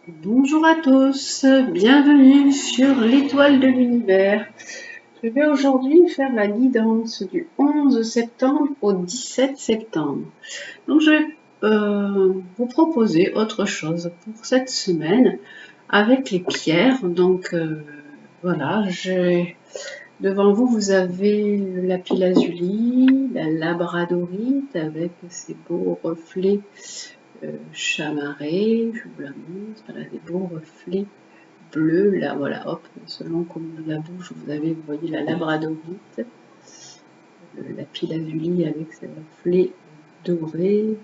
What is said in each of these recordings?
Bonjour à tous, bienvenue sur l'étoile de l'univers. Je vais aujourd'hui faire la guidance du 11 septembre au 17 septembre. Donc je vais vous proposer autre chose pour cette semaine avec les pierres. Donc voilà, devant vous, vous avez le lapis-lazuli, la labradorite avec ses beaux reflets chamarrés, je vous la montre, elle a des beaux reflets bleus, là voilà, hop, selon comme la bouche vous avez, vous voyez la labradorite, le lapis-lazuli avec ses reflets dorés,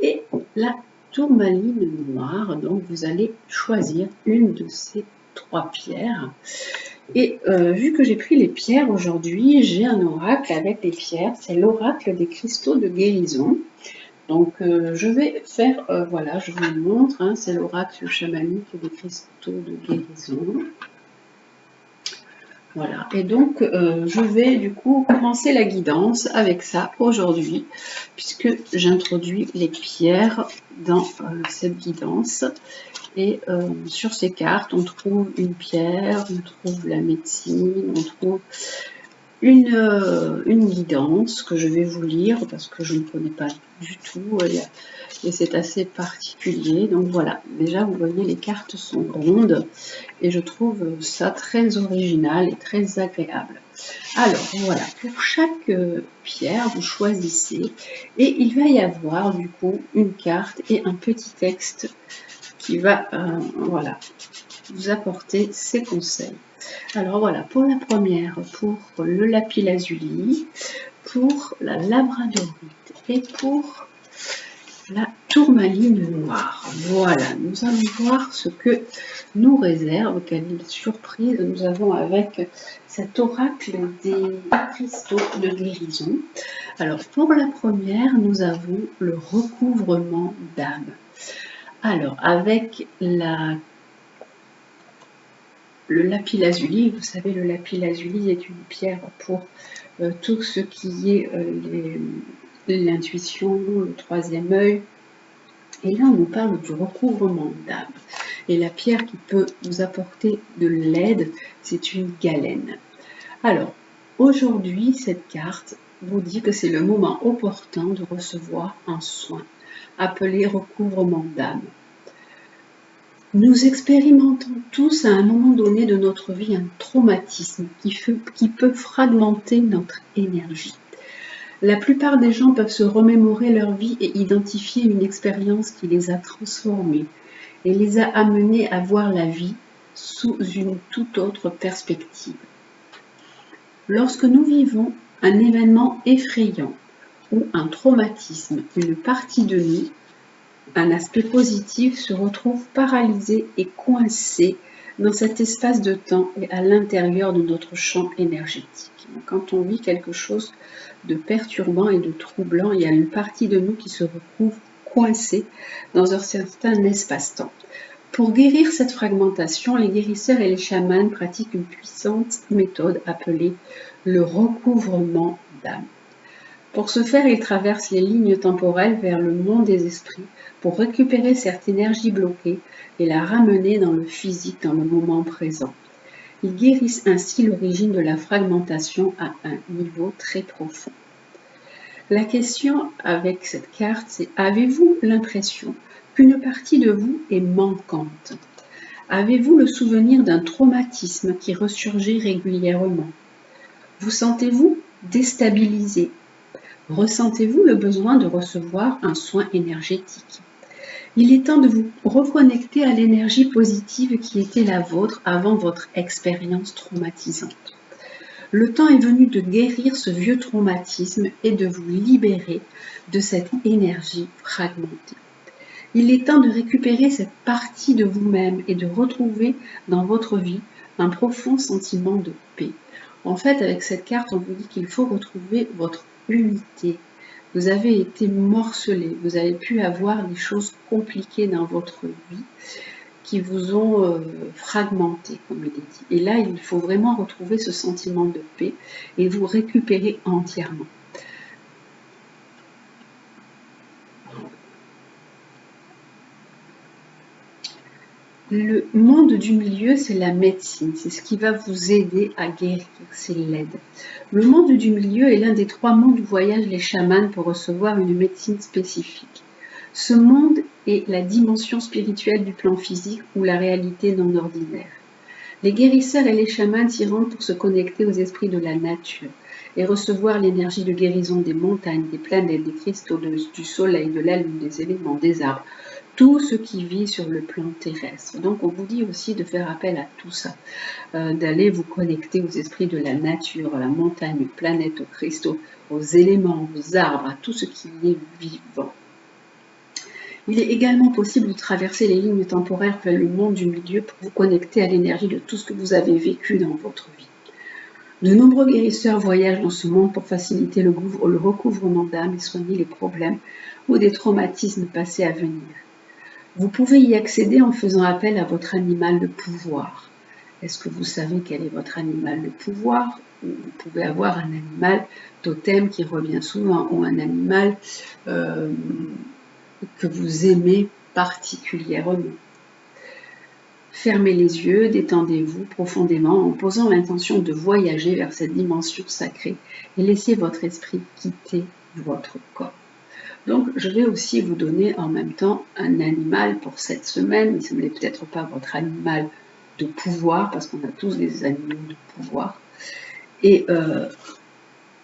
et la tourmaline noire. Donc vous allez choisir une de ces trois pierres. Et vu que j'ai pris les pierres aujourd'hui, j'ai un oracle avec les pierres, c'est l'oracle des cristaux de guérison. Donc je vais faire, voilà, je vous le montre, hein, c'est l'oracle chamanique des cristaux de guérison. Voilà, et donc je vais du coup commencer la guidance avec ça aujourd'hui, puisque j'introduis les pierres dans cette guidance. Et sur ces cartes, on trouve une pierre, on trouve la médecine, on trouve une guidance que je vais vous lire parce que je ne connais pas du tout et c'est assez particulier. Donc voilà, déjà vous voyez les cartes sont rondes et je trouve ça très original et très agréable. Alors voilà, pour chaque pierre vous choisissez et il va y avoir du coup une carte et un petit texte qui va voilà, vous apporter ses conseils. Alors voilà, pour la première, pour le lapis-lazuli, pour la labradorite et pour la tourmaline noire. Voilà, nous allons voir ce que nous réserve, quelle surprise nous avons avec cet oracle des cristaux de guérison. Alors pour la première, nous avons le recouvrement d'âme. Alors avec le lapis-lazuli, vous savez, le lapis-lazuli est une pierre pour tout ce qui est l'intuition, le troisième œil. Et là, on nous parle du recouvrement d'âme. Et la pierre qui peut nous apporter de l'aide, c'est une galène. Alors, aujourd'hui, cette carte vous dit que c'est le moment opportun de recevoir un soin, appelé recouvrement d'âme. Nous expérimentons tous à un moment donné de notre vie un traumatisme qui peut fragmenter notre énergie. La plupart des gens peuvent se remémorer leur vie et identifier une expérience qui les a transformés et les a amenés à voir la vie sous une toute autre perspective. Lorsque nous vivons un événement effrayant ou un traumatisme, une partie de nous, un aspect positif, se retrouve paralysé et coincé dans cet espace de temps et à l'intérieur de notre champ énergétique. Quand on vit quelque chose de perturbant et de troublant, il y a une partie de nous qui se retrouve coincée dans un certain espace-temps. Pour guérir cette fragmentation, les guérisseurs et les chamans pratiquent une puissante méthode appelée le recouvrement d'âme. Pour ce faire, ils traversent les lignes temporelles vers le monde des esprits pour récupérer cette énergie bloquée et la ramener dans le physique, dans le moment présent. Ils guérissent ainsi l'origine de la fragmentation à un niveau très profond. La question avec cette carte, c'est: avez-vous l'impression qu'une partie de vous est manquante? Avez-vous le souvenir d'un traumatisme qui ressurgit régulièrement? Vous sentez-vous déstabilisé? Ressentez-vous le besoin de recevoir un soin énergétique? Il est temps de vous reconnecter à l'énergie positive qui était la vôtre avant votre expérience traumatisante. Le temps est venu de guérir ce vieux traumatisme et de vous libérer de cette énergie fragmentée. Il est temps de récupérer cette partie de vous-même et de retrouver dans votre vie un profond sentiment de paix. En fait, avec cette carte, on vous dit qu'il faut retrouver votre unité. Vous avez été morcelé, vous avez pu avoir des choses compliquées dans votre vie qui vous ont fragmenté, comme il est dit. Et là, il faut vraiment retrouver ce sentiment de paix et vous récupérer entièrement. Le monde du milieu, c'est la médecine, c'est ce qui va vous aider à guérir, c'est l'aide. Le monde du milieu est l'un des 3 mondes où voyagent les chamans pour recevoir une médecine spécifique. Ce monde est la dimension spirituelle du plan physique ou la réalité non ordinaire. Les guérisseurs et les chamans s'y rendent pour se connecter aux esprits de la nature et recevoir l'énergie de guérison des montagnes, des planètes, des cristaux, du soleil, de la lune, des éléments, des arbres, tout ce qui vit sur le plan terrestre. Donc on vous dit aussi de faire appel à tout ça, d'aller vous connecter aux esprits de la nature, à la montagne, aux planètes, aux cristaux, aux éléments, aux arbres, à tout ce qui est vivant. Il est également possible de traverser les lignes temporaires vers le monde du milieu pour vous connecter à l'énergie de tout ce que vous avez vécu dans votre vie. De nombreux guérisseurs voyagent dans ce monde pour faciliter le recouvrement d'âme et soigner les problèmes ou des traumatismes passés à venir. Vous pouvez y accéder en faisant appel à votre animal de pouvoir. Est-ce que vous savez quel est votre animal de pouvoir? Vous pouvez avoir un animal totem qui revient souvent ou un animal que vous aimez particulièrement. Fermez les yeux, détendez-vous profondément en posant l'intention de voyager vers cette dimension sacrée et laissez votre esprit quitter votre corps. Donc, je vais aussi vous donner en même temps un animal pour cette semaine, mais ce n'est peut-être pas votre animal de pouvoir, parce qu'on a tous des animaux de pouvoir. Et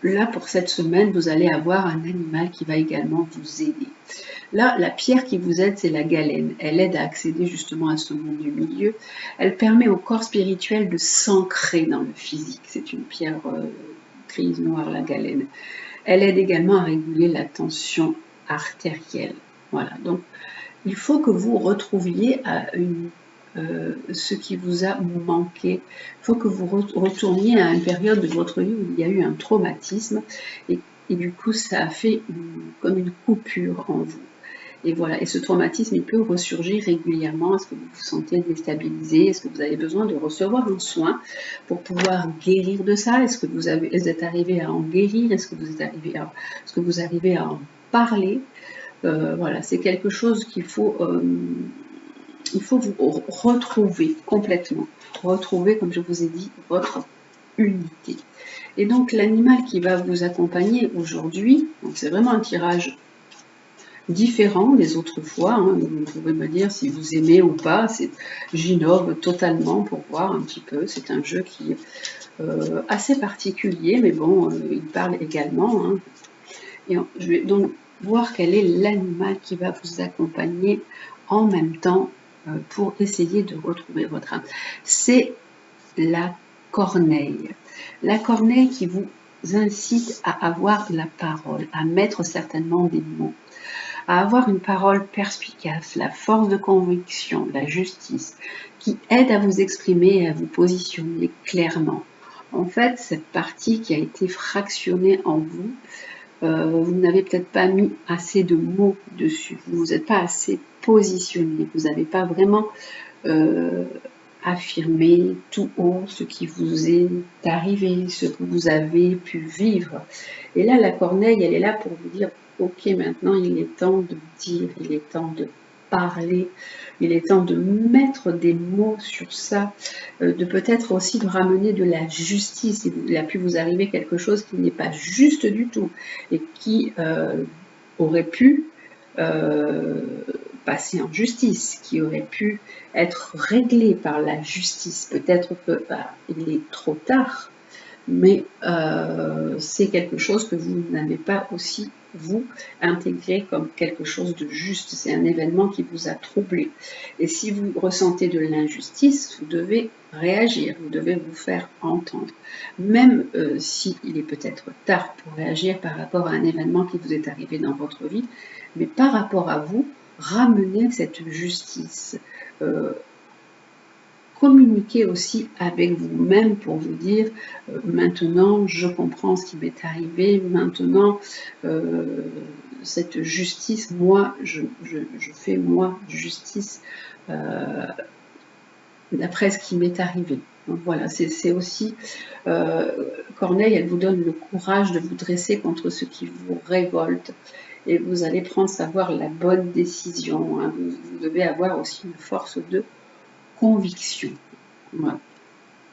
là, pour cette semaine, vous allez avoir un animal qui va également vous aider. Là, la pierre qui vous aide, c'est la galène. Elle aide à accéder justement à ce monde du milieu. Elle permet au corps spirituel de s'ancrer dans le physique. C'est une pierre grise noire, la galène. Elle aide également à réguler la tension artérielle. Voilà, donc il faut que vous retrouviez ce qui vous a manqué. Il faut que vous retourniez à une période de votre vie où il y a eu un traumatisme et du coup ça a fait comme une coupure en vous. Et voilà, et ce traumatisme, il peut ressurgir régulièrement. Est-ce que vous vous sentez déstabilisé? Est-ce que vous avez besoin de recevoir un soin pour pouvoir guérir de ça? Est-ce que vous êtes arrivé à en guérir? Est-ce que vous arrivez à en parler? Voilà, c'est quelque chose qu'il faut, il faut vous retrouver complètement. Retrouver, comme je vous ai dit, votre unité. Et donc, l'animal qui va vous accompagner aujourd'hui, c'est vraiment un tirage différent des autres fois, hein. Vous pouvez me dire si vous aimez ou pas, j'innove totalement pour voir un petit peu, c'est un jeu qui est assez particulier, mais bon, il parle également, hein. Et je vais donc voir quel est l'animal qui va vous accompagner en même temps pour essayer de retrouver votre âme. C'est la corneille. La corneille qui vous incite à avoir la parole, à mettre certainement des mots, à avoir une parole perspicace, la force de conviction, la justice, qui aide à vous exprimer et à vous positionner clairement. En fait, cette partie qui a été fractionnée en vous, vous n'avez peut-être pas mis assez de mots dessus, vous ne vous êtes pas assez positionné, vous n'avez pas vraiment affirmé tout haut ce qui vous est arrivé, ce que vous avez pu vivre. Et là, la corneille, elle est là pour vous dire, ok, maintenant il est temps de dire, il est temps de parler, il est temps de mettre des mots sur ça, de peut-être aussi de ramener de la justice. Il a pu vous arriver quelque chose qui n'est pas juste du tout et qui aurait pu passer en justice, qui aurait pu être réglé par la justice. Peut-être que il est trop tard, mais c'est quelque chose que vous n'avez pas aussi, vous, intégré comme quelque chose de juste. C'est un événement qui vous a troublé. Et si vous ressentez de l'injustice, vous devez réagir, vous devez vous faire entendre. Même si il est peut-être tard pour réagir par rapport à un événement qui vous est arrivé dans votre vie, mais par rapport à vous, ramenez cette justice. Communiquez aussi avec vous-même pour vous dire maintenant je comprends ce qui m'est arrivé, maintenant cette justice, moi je fais moi justice d'après ce qui m'est arrivé. Donc voilà, c'est aussi Corneille, elle vous donne le courage de vous dresser contre ce qui vous révolte et vous allez prendre savoir la bonne décision, hein. Vous devez avoir aussi une force de conviction. Voilà.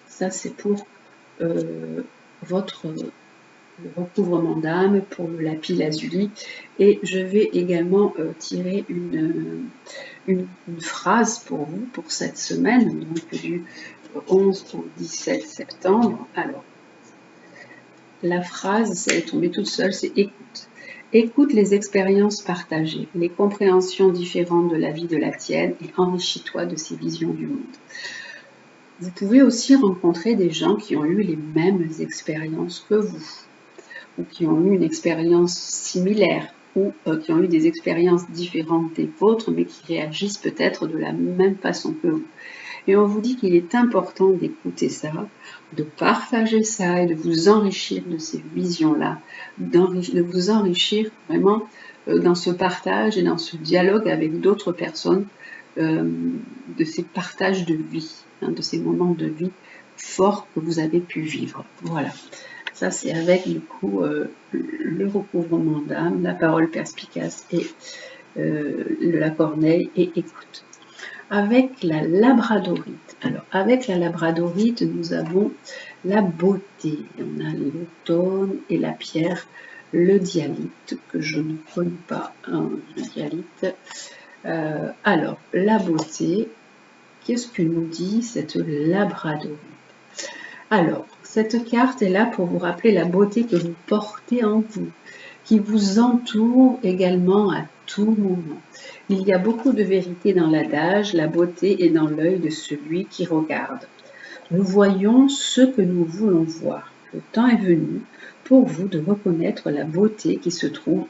Ça, c'est pour votre le recouvrement d'âme, pour le lapis lazuli. Et je vais également tirer une phrase pour vous, pour cette semaine, donc du 11 au 17 septembre. Alors, la phrase, elle est tombée toute seule, c'est écoute. Écoute les expériences partagées, les compréhensions différentes de la vie de la tienne et enrichis-toi de ces visions du monde. Vous pouvez aussi rencontrer des gens qui ont eu les mêmes expériences que vous, ou qui ont eu une expérience similaire, ou qui ont eu des expériences différentes des vôtres, mais qui réagissent peut-être de la même façon que vous. Et on vous dit qu'il est important d'écouter ça, de partager ça et de vous enrichir de ces visions-là, de vous enrichir vraiment dans ce partage et dans ce dialogue avec d'autres personnes, de ces partages de vie, de ces moments de vie forts que vous avez pu vivre. Voilà. Ça, c'est avec du coup le recouvrement d'âme, la parole perspicace et la corneille et écoute. Avec la labradorite. Alors, avec la labradorite, nous avons la beauté. On a l'automne et la pierre, le dialyte, que je ne connais pas, le dialyte. Alors, la beauté, qu'est-ce que nous dit cette labradorite? Alors, cette carte est là pour vous rappeler la beauté que vous portez en vous, qui vous entoure également à tout moment. Il y a beaucoup de vérité dans l'adage, la beauté est dans l'œil de celui qui regarde. Nous voyons ce que nous voulons voir. Le temps est venu pour vous de reconnaître la beauté qui se trouve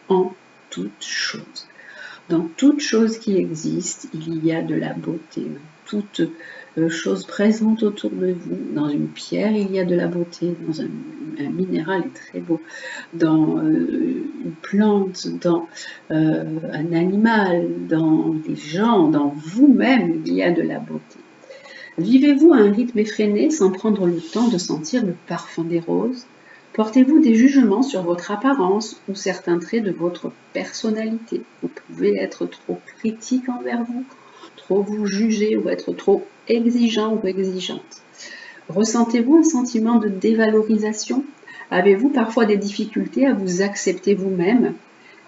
en toute chose. Dans toute chose qui existe, il y a de la beauté. Dans toute chose présente autour de vous, dans une pierre, il y a de la beauté. Dans un minéral est très beau. Dans une plante, dans un animal, dans des gens, dans vous-même, il y a de la beauté. Vivez-vous à un rythme effréné sans prendre le temps de sentir le parfum des roses? Portez-vous des jugements sur votre apparence ou certains traits de votre personnalité? Vous pouvez être trop critique envers vous, trop vous juger ou être trop exigeant ou exigeante. Ressentez-vous un sentiment de dévalorisation? Avez-vous parfois des difficultés à vous accepter vous-même?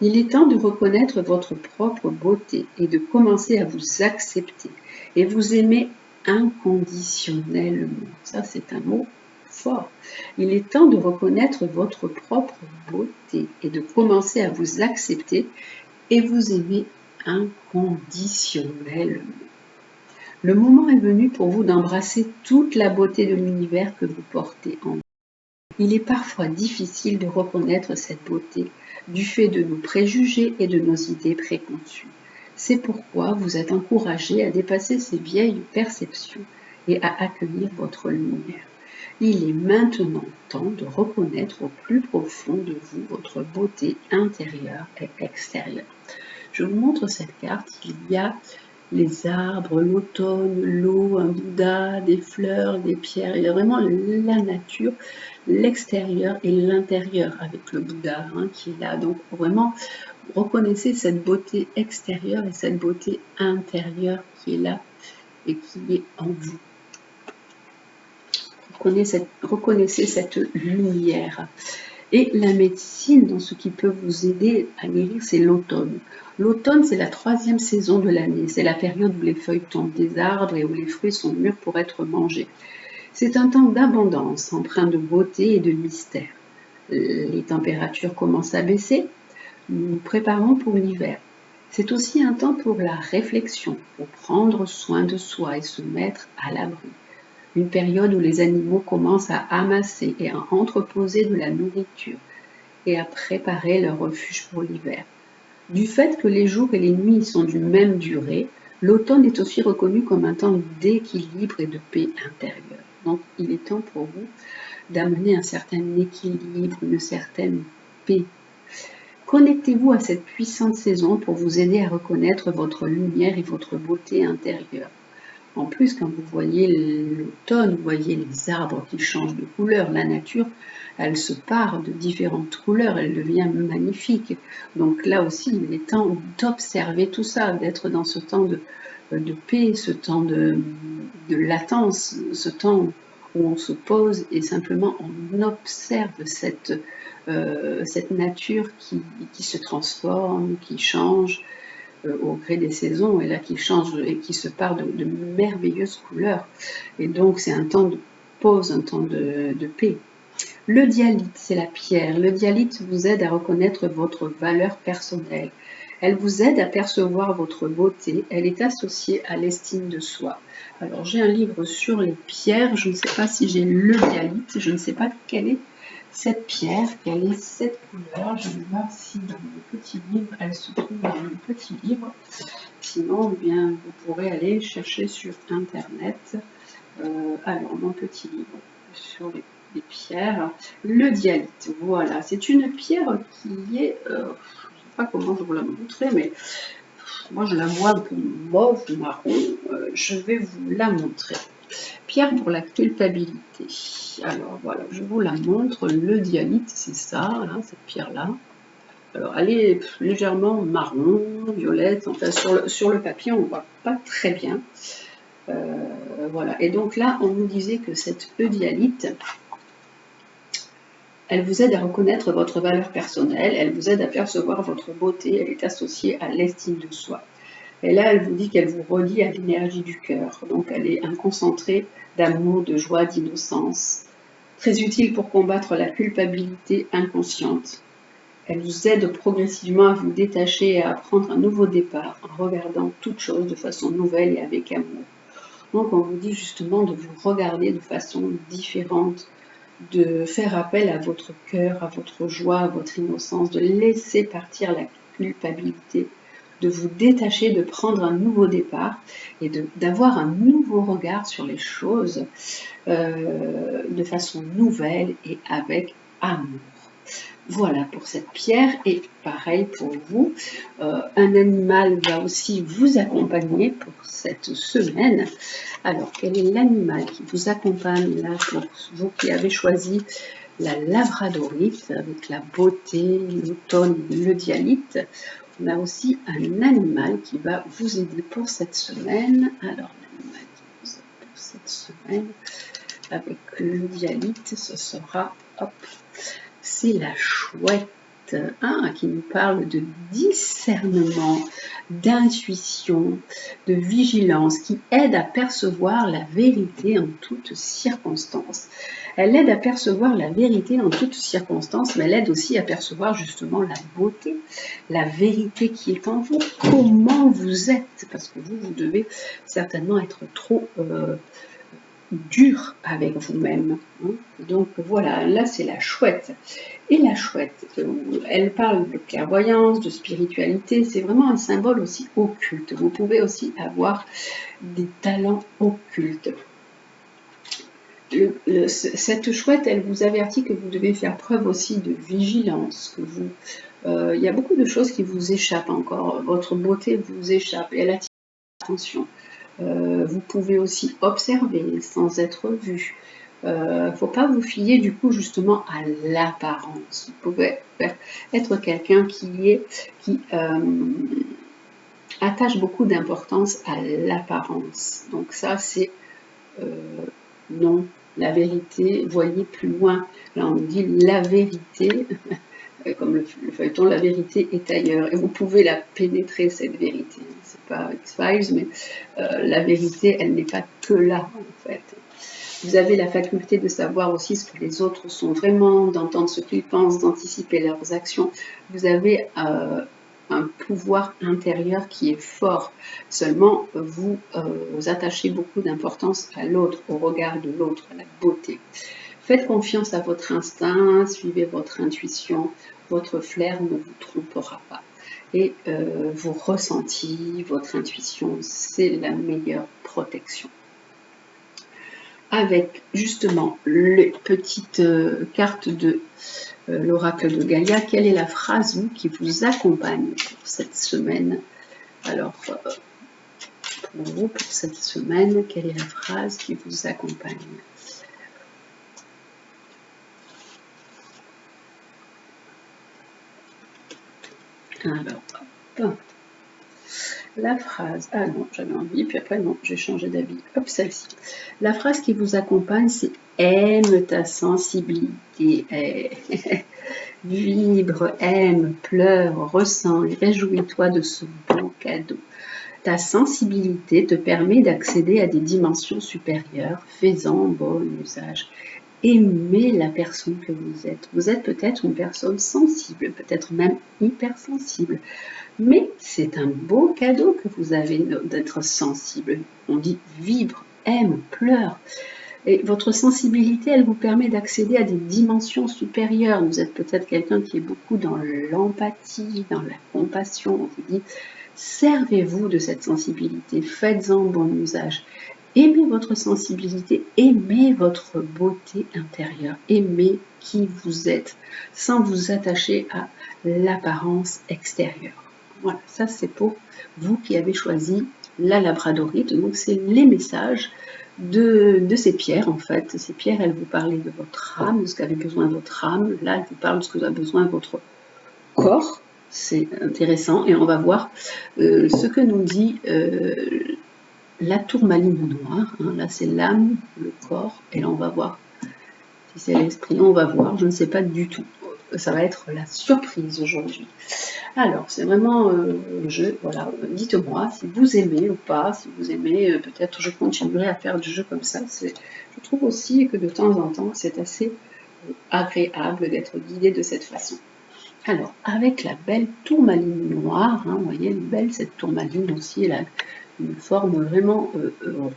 Il est temps de reconnaître votre propre beauté et de commencer à vous accepter et vous aimer inconditionnellement. Ça, c'est un mot fort. Il est temps de reconnaître votre propre beauté et de commencer à vous accepter et vous aimer inconditionnellement. Le moment est venu pour vous d'embrasser toute la beauté de l'univers que vous portez en vous. Il est parfois difficile de reconnaître cette beauté du fait de nos préjugés et de nos idées préconçues. C'est pourquoi vous êtes encouragé à dépasser ces vieilles perceptions et à accueillir votre lumière. Il est maintenant temps de reconnaître au plus profond de vous votre beauté intérieure et extérieure. Je vous montre cette carte. Il y a les arbres, l'automne, l'eau, un Bouddha, des fleurs, des pierres. Il y a vraiment la nature, l'extérieur et l'intérieur avec le Bouddha qui est là. Donc vraiment, reconnaissez cette beauté extérieure et cette beauté intérieure qui est là et qui est en vous. Reconnaissez cette lumière. Et la médecine, dans ce qui peut vous aider à guérir, c'est l'automne. L'automne, c'est la 3e saison de l'année. C'est la période où les feuilles tombent des arbres et où les fruits sont mûrs pour être mangés. C'est un temps d'abondance, empreint de beauté et de mystère. Les températures commencent à baisser. Nous nous préparons pour l'hiver. C'est aussi un temps pour la réflexion, pour prendre soin de soi et se mettre à l'abri. Une période où les animaux commencent à amasser et à entreposer de la nourriture et à préparer leur refuge pour l'hiver. Du fait que les jours et les nuits sont d'une même durée, l'automne est aussi reconnu comme un temps d'équilibre et de paix intérieure. Donc il est temps pour vous d'amener un certain équilibre, une certaine paix. Connectez-vous à cette puissante saison pour vous aider à reconnaître votre lumière et votre beauté intérieure. En plus, quand vous voyez l'automne, vous voyez les arbres qui changent de couleur, la nature, elle se pare de différentes couleurs, elle devient magnifique. Donc là aussi, il est temps d'observer tout ça, d'être dans ce temps de paix, ce temps de latence, ce temps où on se pose et simplement on observe cette nature qui se transforme, qui change au gré des saisons, et là qui change et qui se part de merveilleuses couleurs. Et donc c'est un temps de pause, un temps de paix. Le dialyte, c'est la pierre. Le dialyte vous aide à reconnaître votre valeur personnelle. Elle vous aide à percevoir votre beauté. Elle est associée à l'estime de soi. Alors, j'ai un livre sur les pierres. Je ne sais pas si j'ai le dialyte. Je ne sais pas quelle est cette pierre, quelle est cette couleur. Je vais voir si dans mon petit livre, elle se trouve dans mon petit livre. Sinon, eh bien, vous pourrez aller chercher sur Internet. Alors, mon petit livre sur les pierres, le dialyte, voilà, c'est une pierre qui est, je ne sais pas comment je vous la montrer, mais moi je la vois un peu mauve, marron, je vais vous la montrer. Pierre pour la culpabilité. Alors voilà, je vous la montre, le dialyte, c'est ça, hein, cette pierre-là. Alors elle est légèrement marron, violette, enfin sur le papier on ne voit pas très bien. Voilà, et donc là on nous disait que cette eudialyte, elle vous aide à reconnaître votre valeur personnelle, elle vous aide à percevoir votre beauté, elle est associée à l'estime de soi. Et là, elle vous dit qu'elle vous relie à l'énergie du cœur. Donc, elle est un concentré d'amour, de joie, d'innocence. Très utile pour combattre la culpabilité inconsciente. Elle vous aide progressivement à vous détacher et à prendre un nouveau départ en regardant toutes choses de façon nouvelle et avec amour. Donc, on vous dit justement de vous regarder de façon différente, de faire appel à votre cœur, à votre joie, à votre innocence, de laisser partir la culpabilité, de vous détacher, de prendre un nouveau départ et d'avoir un nouveau regard sur les choses de façon nouvelle et avec amour. Voilà pour cette pierre, et pareil pour vous, un animal va aussi vous accompagner pour cette semaine. Alors, quel est l'animal qui vous accompagne là pour vous qui avez choisi la labradorite avec la beauté, l'automne, le dialyte? On a aussi un animal qui va vous aider pour cette semaine. Alors, l'animal qui vous aide pour cette semaine avec le dialyte, ce sera, hop, c'est la chouette, hein, qui nous parle de discernement, d'intuition, de vigilance, qui aide à percevoir la vérité en toutes circonstances. Elle aide à percevoir la vérité en toutes circonstances, mais elle aide aussi à percevoir justement la beauté, la vérité qui est en vous, comment vous êtes, parce que vous devez certainement être trop dur avec vous-même. Hein. Donc voilà, là c'est la chouette. Et la chouette, elle parle de clairvoyance, de spiritualité, c'est vraiment un symbole aussi occulte. Vous pouvez aussi avoir des talents occultes. Cette chouette, elle vous avertit que vous devez faire preuve aussi de vigilance, que il y a beaucoup de choses qui vous échappent encore, votre beauté vous échappe et elle attire l'attention. Vous pouvez aussi observer sans être vu. Il ne faut pas vous fier du coup justement à l'apparence. Vous pouvez être quelqu'un qui attache beaucoup d'importance à l'apparence. Donc ça c'est non, la vérité, voyez plus loin. Là on dit la vérité, comme le feuilleton, la vérité est ailleurs. Et vous pouvez la pénétrer, cette vérité. C'est pas X-Files, mais la vérité, elle n'est pas que là, en fait. Vous avez la faculté de savoir aussi ce que les autres sont vraiment, d'entendre ce qu'ils pensent, d'anticiper leurs actions. Vous avez un pouvoir intérieur qui est fort. Seulement, vous attachez beaucoup d'importance à l'autre, au regard de l'autre, à la beauté. Faites confiance à votre instinct, suivez votre intuition, votre flair ne vous trompera pas. Et vos ressentis, votre intuition, c'est la meilleure protection. Avec justement les petites cartes de l'oracle de Gaïa, quelle est la phrase qui vous accompagne pour cette semaine? Alors, pour vous, pour cette semaine, quelle est la phrase qui vous accompagne? Alors, hop. la phrase, ah non, j'avais envie, puis après non, j'ai changé d'avis, hop, celle-ci. La phrase qui vous accompagne, c'est « aime ta sensibilité ». Vibre, aime, pleure, ressens et réjouis-toi de ce beau cadeau. Ta sensibilité te permet d'accéder à des dimensions supérieures, fais-en bon usage. Aimez la personne que vous êtes. Vous êtes peut-être une personne sensible, peut-être même hypersensible. Mais c'est un beau cadeau que vous avez d'être sensible. On dit vibre, aime, pleure. Et votre sensibilité, elle vous permet d'accéder à des dimensions supérieures. Vous êtes peut-être quelqu'un qui est beaucoup dans l'empathie, dans la compassion. On vous dit, servez-vous de cette sensibilité, faites-en bon usage. Aimez votre sensibilité, aimez votre beauté intérieure, aimez qui vous êtes, sans vous attacher à l'apparence extérieure. Voilà, ça c'est pour vous qui avez choisi la labradorite. Donc c'est les messages de ces pierres en fait. Ces pierres, elles vous parlent de votre âme, de ce qu'avait besoin votre âme. Là, elles vous parlent de ce que a besoin votre corps. C'est intéressant et on va voir ce que nous dit la tourmaline noire. Hein. Là, c'est l'âme, le corps, et là, on va voir si c'est l'esprit. On va voir, je ne sais pas du tout. Ça va être la surprise aujourd'hui. Alors, c'est vraiment un jeu, voilà, dites-moi si vous aimez ou pas, si vous aimez, peut-être je continuerai à faire du jeu comme ça. Je trouve aussi que de temps en temps, c'est assez agréable d'être guidé de cette façon. Alors, avec la belle tourmaline noire, hein, vous voyez, elle est belle cette tourmaline aussi, elle a une forme vraiment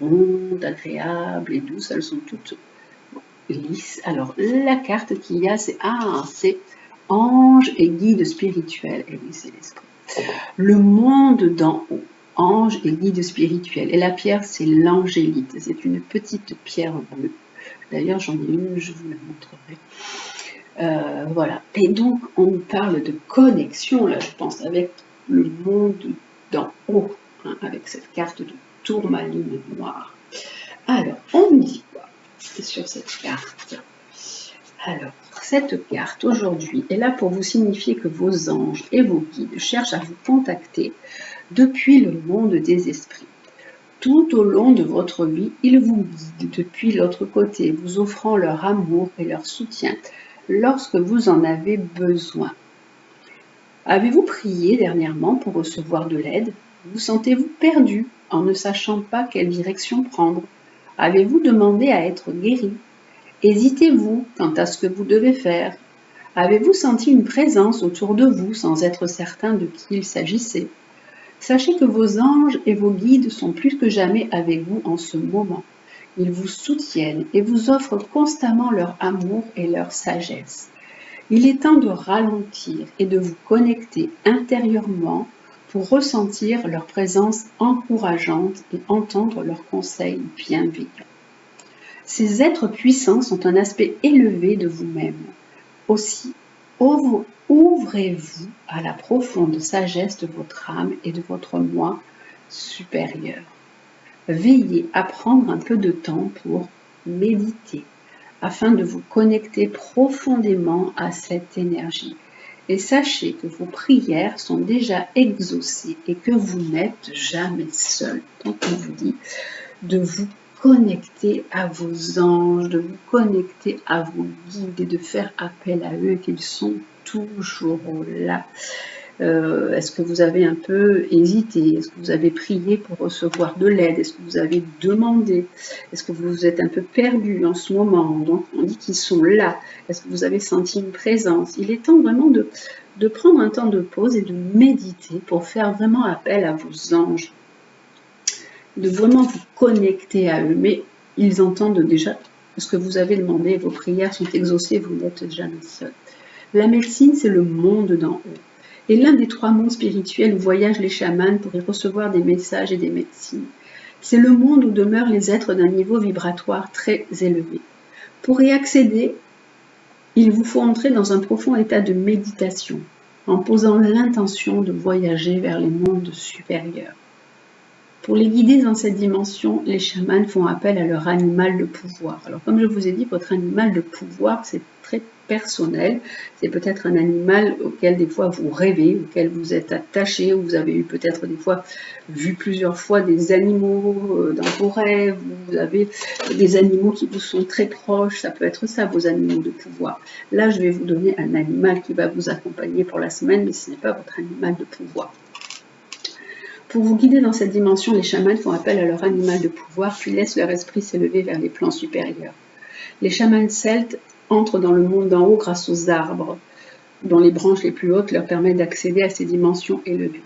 ronde, agréable et douce, elles sont toutes lisses. Alors, la carte qu'il y a, c'est ange et guide spirituel. Et oui, c'est l'esprit. Le monde d'en haut, ange et guide spirituel. Et la pierre, c'est l'angélite. C'est une petite pierre bleue. D'ailleurs, j'en ai une, je vous la montrerai. Voilà. Et donc, on parle de connexion, là, je pense, avec le monde d'en haut, hein, avec cette carte de tourmaline noire. Alors, on me dit quoi sur cette carte? Alors, cette carte aujourd'hui est là pour vous signifier que vos anges et vos guides cherchent à vous contacter depuis le monde des esprits. Tout au long de votre vie, ils vous guident depuis l'autre côté, vous offrant leur amour et leur soutien lorsque vous en avez besoin. Avez-vous prié dernièrement pour recevoir de l'aide? Vous sentez-vous perdu en ne sachant pas quelle direction prendre? Avez-vous demandé à être guéri? Hésitez-vous quant à ce que vous devez faire? Avez-vous senti une présence autour de vous sans être certain de qui il s'agissait? Sachez que vos anges et vos guides sont plus que jamais avec vous en ce moment. Ils vous soutiennent et vous offrent constamment leur amour et leur sagesse. Il est temps de ralentir et de vous connecter intérieurement pour ressentir leur présence encourageante et entendre leurs conseils bienveillants. Ces êtres puissants sont un aspect élevé de vous-même. Aussi, ouvrez-vous à la profonde sagesse de votre âme et de votre moi supérieur. Veillez à prendre un peu de temps pour méditer, afin de vous connecter profondément à cette énergie. Et sachez que vos prières sont déjà exaucées et que vous n'êtes jamais seul. Donc on vous dit de vous connecter à vos anges, de vous connecter à vos guides et de faire appel à eux, qu'ils sont toujours là. Est-ce que vous avez un peu hésité? Est-ce que vous avez prié pour recevoir de l'aide? Est-ce que vous avez demandé? Est-ce que vous êtes un peu perdu en ce moment? Donc on dit qu'ils sont là. Est-ce que vous avez senti une présence? Il est temps vraiment de prendre un temps de pause et de méditer pour faire vraiment appel à vos anges, de vraiment vous connecter à eux, mais ils entendent déjà ce que vous avez demandé, vos prières sont exaucées, vous n'êtes jamais seul. La médecine, c'est le monde d'en haut. Et l'un des 3 mondes spirituels où voyagent les chamans pour y recevoir des messages et des médecines. C'est le monde où demeurent les êtres d'un niveau vibratoire très élevé. Pour y accéder, il vous faut entrer dans un profond état de méditation, en posant l'intention de voyager vers les mondes supérieurs. Pour les guider dans cette dimension, les chamans font appel à leur animal de pouvoir. Alors, comme je vous ai dit, votre animal de pouvoir, c'est très personnel. C'est peut-être un animal auquel des fois vous rêvez, auquel vous êtes attaché, ou vous avez eu peut-être des fois vu plusieurs fois des animaux dans vos rêves, vous avez des animaux qui vous sont très proches, ça peut être ça vos animaux de pouvoir. Là je vais vous donner un animal qui va vous accompagner pour la semaine, mais ce n'est pas votre animal de pouvoir. Pour vous guider dans cette dimension, les chamans font appel à leur animal de pouvoir, puis laissent leur esprit s'élever vers les plans supérieurs. Les chamans celtes entrent dans le monde d'en haut grâce aux arbres, dont les branches les plus hautes leur permettent d'accéder à ces dimensions élevées.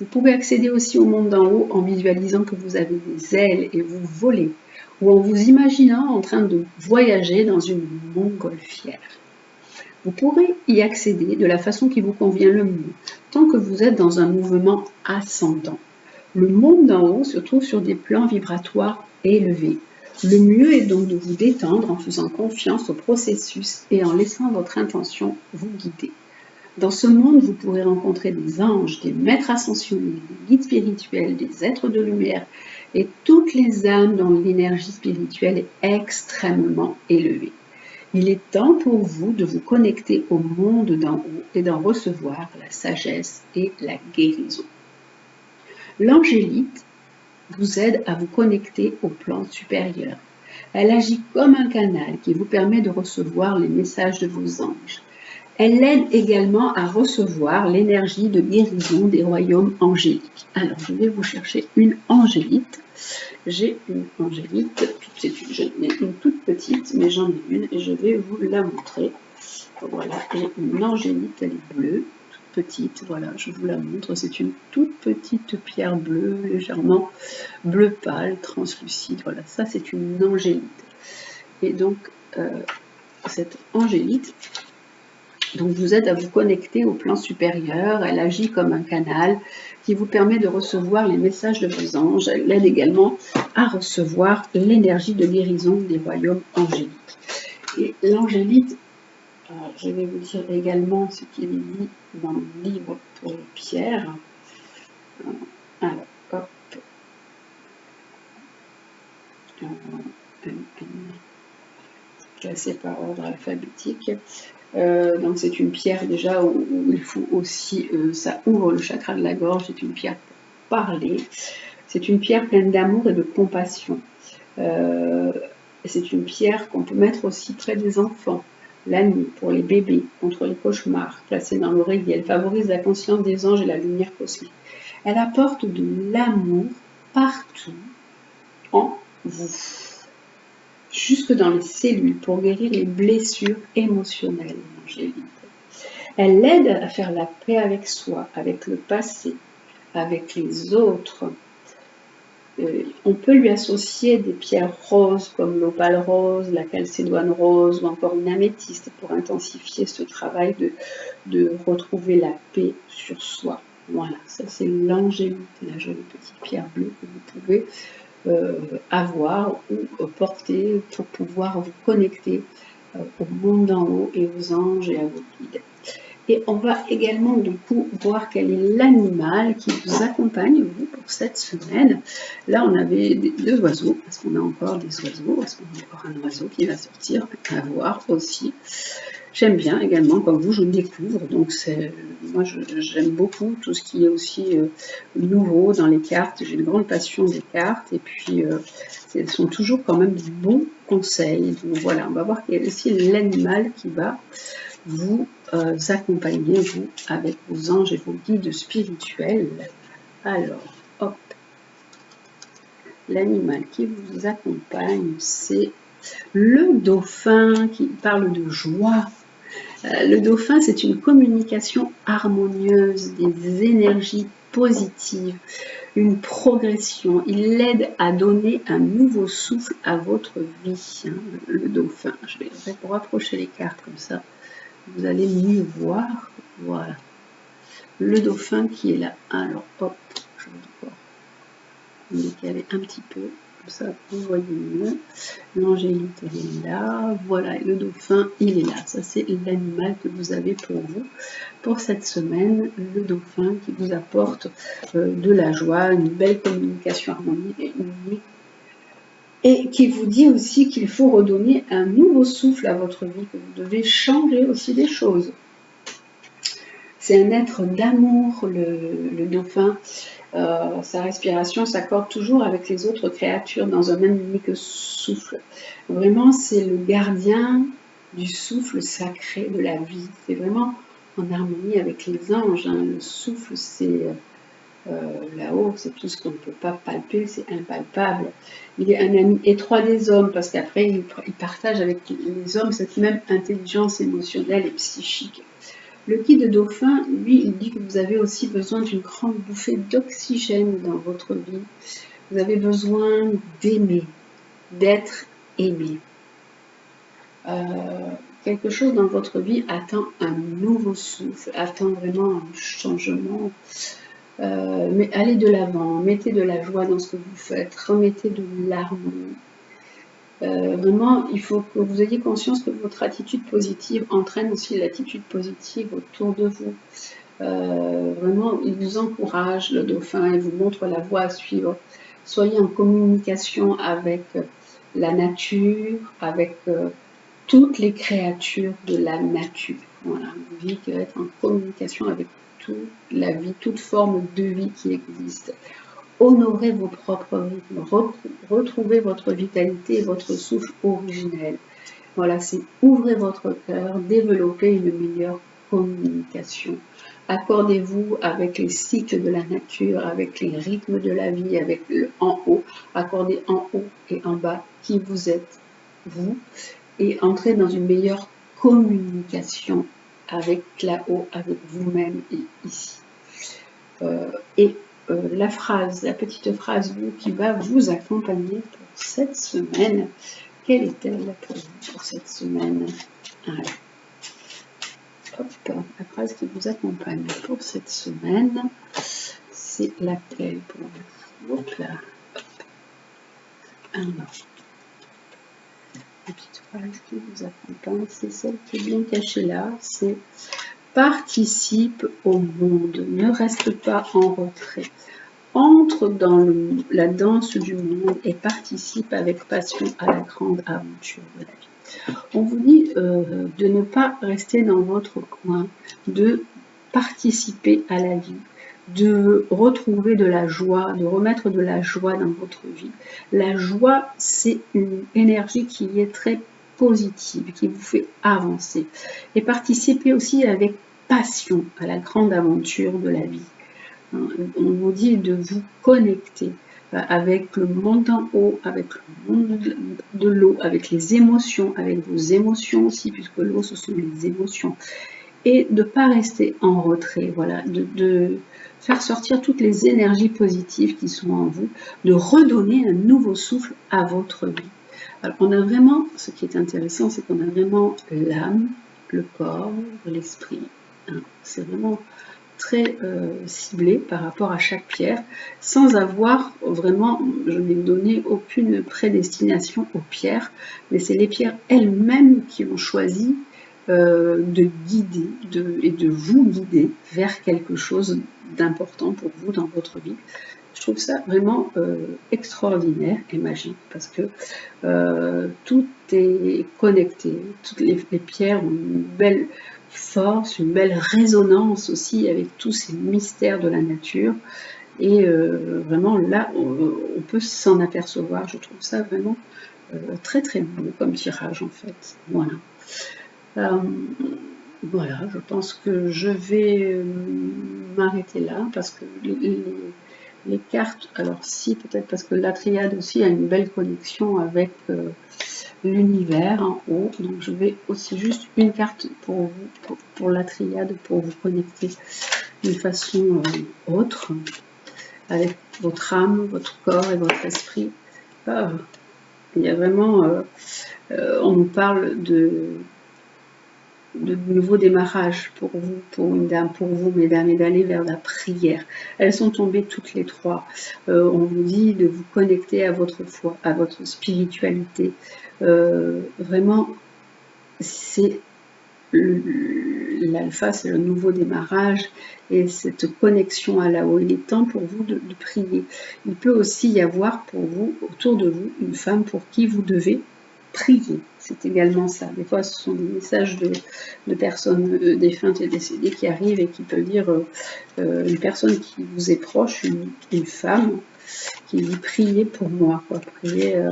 Vous pouvez accéder aussi au monde d'en haut en visualisant que vous avez des ailes et vous volez, ou en vous imaginant en train de voyager dans une montgolfière. Vous pourrez y accéder de la façon qui vous convient le mieux, tant que vous êtes dans un mouvement ascendant. Le monde d'en haut se trouve sur des plans vibratoires élevés. Le mieux est donc de vous détendre en faisant confiance au processus et en laissant votre intention vous guider. Dans ce monde, vous pourrez rencontrer des anges, des maîtres ascensionnés, des guides spirituels, des êtres de lumière et toutes les âmes dont l'énergie spirituelle est extrêmement élevée. Il est temps pour vous de vous connecter au monde d'en haut et d'en recevoir la sagesse et la guérison. L'angélite vous aide à vous connecter au plan supérieur. Elle agit comme un canal qui vous permet de recevoir les messages de vos anges. Elle aide également à recevoir l'énergie de guérison des royaumes angéliques. Alors, je vais vous chercher une angélite. J'ai une angélite, une toute petite, mais j'en ai une et je vais vous la montrer. Voilà, j'ai une angélite, elle est bleue, toute petite, voilà, je vous la montre. C'est une toute petite pierre bleue, légèrement bleu pâle, translucide, voilà, ça c'est une angélite. Et donc, cette angélite, donc vous aide à vous connecter au plan supérieur, elle agit comme un canal qui vous permet de recevoir les messages de vos anges, elle aide également à recevoir l'énergie de guérison des royaumes angéliques. Et l'angélite, je vais vous dire également ce qu'il est dit dans le livre pour les pierres. Alors, hop. Classé par ordre alphabétique. Donc c'est une pierre déjà où il faut aussi, ça ouvre le chakra de la gorge, c'est une pierre pour parler, c'est une pierre pleine d'amour et de compassion. C'est une pierre qu'on peut mettre aussi près des enfants, la nuit, pour les bébés, contre les cauchemars, placée dans l'oreiller. Elle favorise la conscience des anges et la lumière cosmique. Elle apporte de l'amour partout en vous, jusque dans les cellules, pour guérir les blessures émotionnelles, l'angélite. Elle aide à faire la paix avec soi, avec le passé, avec les autres. On peut lui associer des pierres roses comme l'opale rose, la calcédoine rose ou encore une améthyste pour intensifier ce travail de retrouver la paix sur soi. Voilà, ça c'est l'angélite, la jolie petite pierre bleue que vous pouvez avoir ou porter pour pouvoir vous connecter au monde d'en haut et aux anges et à vos guides. Et on va également du coup voir quel est l'animal qui vous accompagne vous pour cette semaine. Là on avait deux oiseaux, parce qu'on a encore des oiseaux, parce qu'on a encore un oiseau qui va sortir à voir aussi. J'aime bien également, comme vous, je découvre, donc moi j'aime beaucoup tout ce qui est aussi nouveau dans les cartes. J'ai une grande passion des cartes et puis elles sont toujours quand même de bons conseils. Donc voilà, on va voir quel est aussi l'animal qui va vous accompagner, vous, avec vos anges et vos guides spirituels. Alors, hop, l'animal qui vous accompagne, c'est le dauphin qui parle de joie. Le dauphin, c'est une communication harmonieuse, des énergies positives, une progression. Il aide à donner un nouveau souffle à votre vie, hein, le dauphin. Je vais rapprocher les cartes comme ça. Vous allez mieux voir. Voilà. Le dauphin qui est là. Alors, hop, je vais devoir me décaler un petit peu. Comme ça, vous voyez mieux. L'angélite, elle est là. Voilà, le dauphin, il est là. Ça, c'est l'animal que vous avez pour vous. Pour cette semaine, le dauphin qui vous apporte de la joie, une belle communication harmonieuse et qui vous dit aussi qu'il faut redonner un nouveau souffle à votre vie, que vous devez changer aussi des choses. C'est un être d'amour, le dauphin. Sa respiration s'accorde toujours avec les autres créatures dans un même unique souffle. Vraiment, c'est le gardien du souffle sacré de la vie. C'est vraiment en harmonie avec les anges. Hein. Le souffle, c'est là-haut, c'est tout ce qu'on ne peut pas palper, c'est impalpable. Il est un ami étroit des hommes parce qu'après, il partage avec les hommes cette même intelligence émotionnelle et psychique. Le guide dauphin, lui, il dit que vous avez aussi besoin d'une grande bouffée d'oxygène dans votre vie. Vous avez besoin d'aimer, d'être aimé. Quelque chose dans votre vie attend un nouveau souffle, attend vraiment un changement. Mais allez de l'avant, mettez de la joie dans ce que vous faites, remettez de l'harmonie. Vraiment, il faut que vous ayez conscience que votre attitude positive entraîne aussi l'attitude positive autour de vous. Vraiment, il vous encourage, le dauphin, il vous montre la voie à suivre. Soyez en communication avec la nature, avec toutes les créatures de la nature. Voilà, une vie qui va être en communication avec toute la vie, toute forme de vie qui existe. Honorez vos propres rythmes, retrouvez votre vitalité et votre souffle originel. Voilà, c'est ouvrez votre cœur, développez une meilleure communication. Accordez-vous avec les cycles de la nature, avec les rythmes de la vie, avec le en haut. Accordez en haut et en bas qui vous êtes, vous, et entrez dans une meilleure communication avec là-haut, avec vous-même et ici. La phrase, la petite phrase qui va vous accompagner pour cette semaine, quelle est-elle pour vous pour cette semaine? Allez. Hop, la phrase qui vous accompagne pour cette semaine, c'est laquelle pour vous? Hop là. Alors, la petite phrase qui vous accompagne, c'est celle qui est bien cachée là, c'est participe au monde, ne reste pas en retrait. Entre dans la danse du monde et participe avec passion à la grande aventure de la vie. On vous dit de ne pas rester dans votre coin, de participer à la vie, de retrouver de la joie, de remettre de la joie dans votre vie. La joie, c'est une énergie qui est très positive, qui vous fait avancer. Et participer aussi avec passion à la grande aventure de la vie. On vous dit de vous connecter avec le monde en haut, avec le monde de l'eau, avec les émotions, avec vos émotions aussi, puisque l'eau, ce sont les émotions. Et de ne pas rester en retrait, voilà, de faire sortir toutes les énergies positives qui sont en vous, de redonner un nouveau souffle à votre vie. Alors, on a vraiment, ce qui est intéressant, c'est qu'on a vraiment l'âme, le corps, l'esprit. Hein, c'est vraiment très ciblé par rapport à chaque pierre, sans avoir vraiment, je n'ai donné aucune prédestination aux pierres, mais c'est les pierres elles-mêmes qui ont choisi de guider et de vous guider vers quelque chose d'important pour vous dans votre vie. Je trouve ça vraiment extraordinaire et magique parce que tout est connecté, toutes les pierres ont une belle force, une belle résonance aussi avec tous ces mystères de la nature et vraiment là on peut s'en apercevoir. Je trouve ça vraiment très très beau comme tirage en fait. Voilà. Voilà, je pense que je vais m'arrêter là parce que les cartes, alors si peut-être parce que la triade aussi a une belle connexion avec l'univers en haut, donc je vais aussi juste une carte pour vous, pour la triade, pour vous connecter d'une façon autre avec votre âme, votre corps et votre esprit. Il y a vraiment, on nous parle de nouveau démarrage pour vous, pour une dame, pour vous, mesdames, et d'aller vers la prière. Elles sont tombées toutes les trois. On vous dit de vous connecter à votre foi, à votre spiritualité. Vraiment, c'est l'alpha, c'est le nouveau démarrage et cette connexion à là-haut. Il est temps pour vous de prier. Il peut aussi y avoir pour vous, autour de vous, une femme pour qui vous devez prier. C'est également ça. Des fois, ce sont des messages de personnes défuntes et décédées qui arrivent et qui peuvent dire une personne qui vous est proche, une femme, qui dit priez pour moi, quoi. Priez,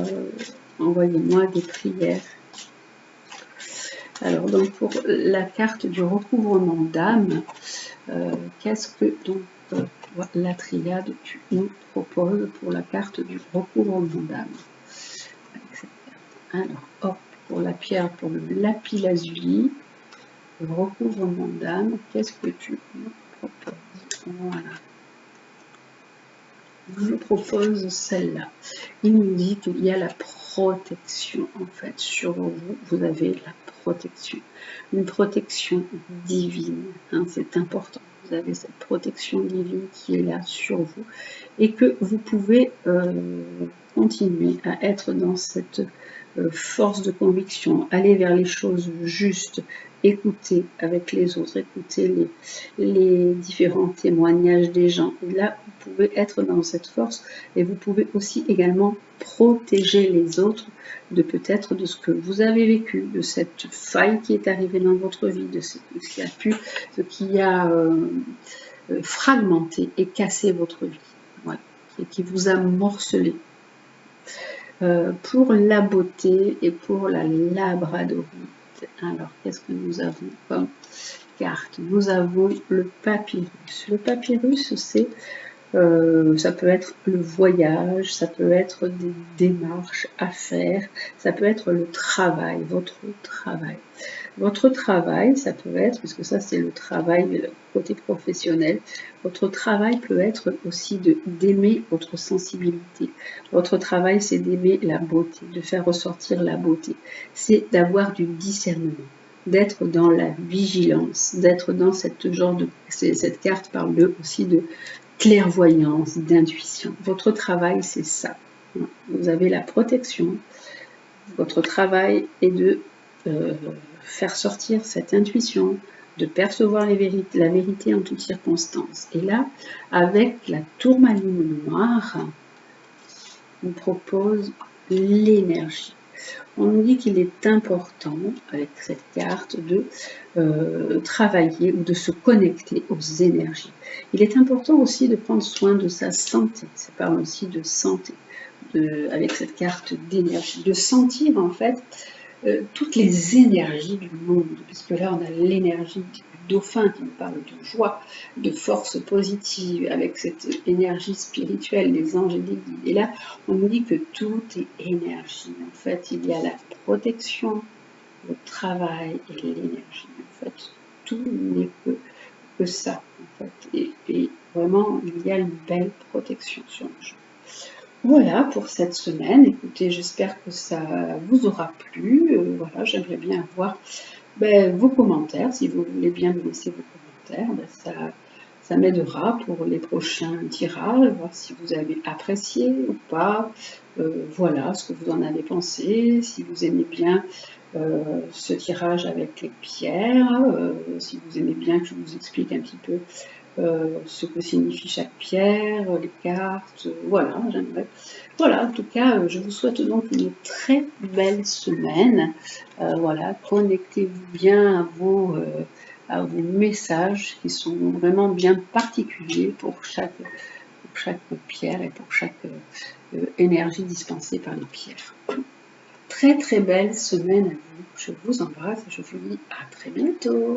envoyez-moi des prières. Alors, donc pour la carte du recouvrement d'âme, qu'est-ce que donc la triade nous propose pour la carte du recouvrement d'âme? Alors, hop, pour la pierre, pour le lapis-lazuli, le recouvrement d'âme, qu'est-ce que tu nous proposes? Voilà. Il nous propose celle-là. Il nous dit qu'il y a la protection, en fait, sur vous. Vous avez la protection. Une protection divine, hein, c'est important. Vous avez cette protection divine qui est là sur vous et que vous pouvez continuer à être dans cette force de conviction, aller vers les choses justes, écouter avec les autres, écouter les différents témoignages des gens. Et là, vous pouvez être dans cette force et vous pouvez aussi également protéger les autres de peut-être de ce que vous avez vécu, de cette faille qui est arrivée dans votre vie, de ce qui a fragmenté et cassé votre vie, voilà, et qui vous a morcelé. Pour la beauté et pour la labradorite. Alors, qu'est-ce que nous avons comme carte? Nous avons le papyrus. Le papyrus, c'est ça peut être le voyage, ça peut être des démarches à faire, ça peut être le travail, votre travail. Votre travail, ça peut être, puisque ça c'est le travail, le côté professionnel, votre travail peut être aussi d'aimer votre sensibilité. Votre travail, c'est d'aimer la beauté, de faire ressortir la beauté. C'est d'avoir du discernement, d'être dans la vigilance, d'être dans cette carte parle aussi de clairvoyance, d'intuition. Votre travail, c'est ça. Vous avez la protection. Votre travail est de faire sortir cette intuition, de percevoir la vérité en toutes circonstances. Et là, avec la tourmaline noire, on propose l'énergie. On nous dit qu'il est important, avec cette carte, de travailler ou de se connecter aux énergies. Il est important aussi de prendre soin de sa santé. Ça parle aussi de santé, avec cette carte d'énergie, de sentir en fait toutes les énergies du monde, puisque là on a l'énergie du dauphin qui nous parle de joie, de force positive, avec cette énergie spirituelle des anges et des guides. Et là, on nous dit que tout est énergie. En fait, il y a la protection, le travail et l'énergie. En fait, tout n'est que ça. En fait. Et vraiment, il y a une belle protection sur le jeu. Voilà pour cette semaine. Écoutez, j'espère que ça vous aura plu. Voilà, j'aimerais bien avoir vos commentaires. Si vous voulez bien me laisser vos commentaires, ça m'aidera pour les prochains tirages, voir si vous avez apprécié ou pas. Voilà ce que vous en avez pensé, si vous aimez bien ce tirage avec les pierres, si vous aimez bien que je vous explique un petit peu ce que signifie chaque pierre, les cartes, voilà, j'aimerais. Voilà, en tout cas, je vous souhaite donc une très belle semaine. Voilà, connectez-vous bien à vos messages qui sont vraiment bien particuliers pour chaque pierre et pour chaque énergie dispensée par les pierres. Très très belle semaine à vous. Je vous embrasse et je vous dis à très bientôt.